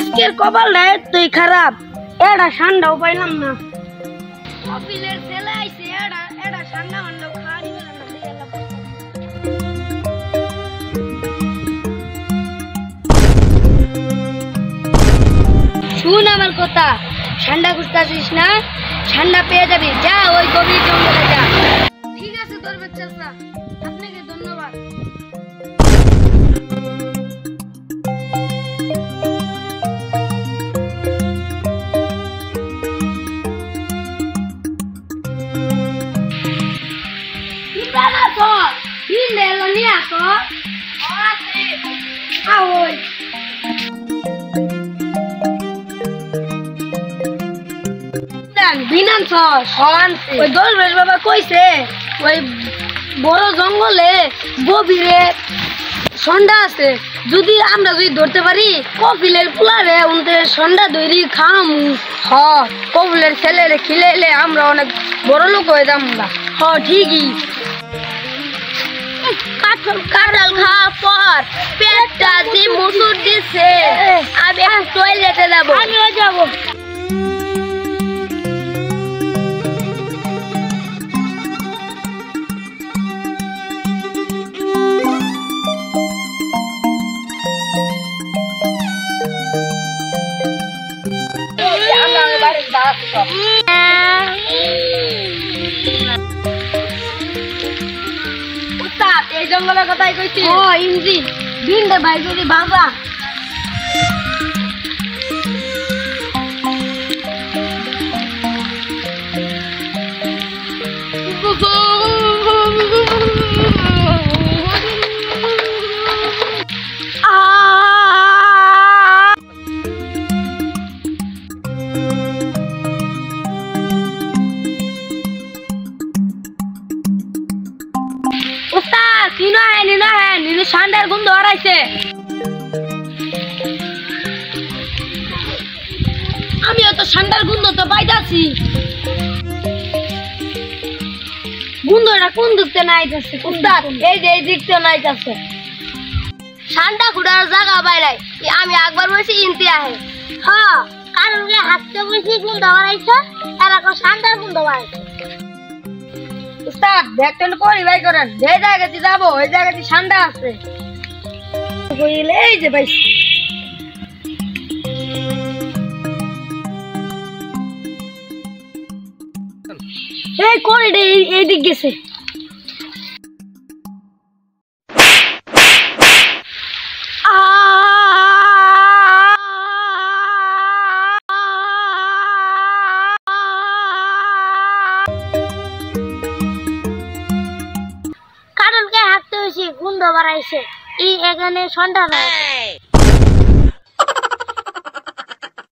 আজকের কপালটা এতই খারাপ, এটা ঠান্ডাও পাইলাম না। কপিলের ছেলে আইছে, এটা ঠান্ডা মান্ডাও খাওয়ানি পেলাম না। শুন আমার কথা, ঠান্ডা খুঁজতেছিস না, ঠান্ডা পেয়ে যাবি। যা ওই গভীর জঙ্গলে যা। ঠিক আছে দরবেশ চাচা, আপনাকে ধন্যবাদ। দরবেশ বাবা কইছে ওই বড় জঙ্গলে গভীরে সন্ধ্যা আছে, যদি আমরা ধরতে পারি কপিলের পুলারে উনতে সন্ধ্যা ধরি খামু। হ, কপিলের ছেলেরে খিলেলে আমরা অনেক বড় লোক হয়ে যাবো। হ ঠিকই। কাঁঠাল খাওয়ার পর পেটটা যে মুসুর দিচ্ছে, আমি টয়লেটে যাবো। আমিও যাবো। এই জঙ্গলের কথাই কইছি। ও ইমজি দিনটা ভাই যদি বাবা ঠান্ডার গন্ধ হারাইছে। আমিও তো ঠান্ডার গন্ধ তো পাইতাছি। গন্ধটা কোন দিকতে নাইতেছে? এই যে এই দিকতে নাইতেছে। ঠান্ডা ঘুরার জায়গা বাইরে আমি একবার বলছি ইনতে আহে। হ্যাঁ, কারণ হাঁটতে বলছি গন্ধ হারাইছে, এরকম ঠান্ডার গন্ধ হারাইছে। উস্তাদ ব্যাগটা পরি বাই করেন, যে জায়গাতে যাবো ওই জায়গাতে ঠান্ডা আছে। এই যে ভাই এই করিডে এই দিক গেছে। কারণ কে হাঁটতে হয়েছে গন্ধ বাড়াইছে, এই এখানে সন্ধ্যা নাই।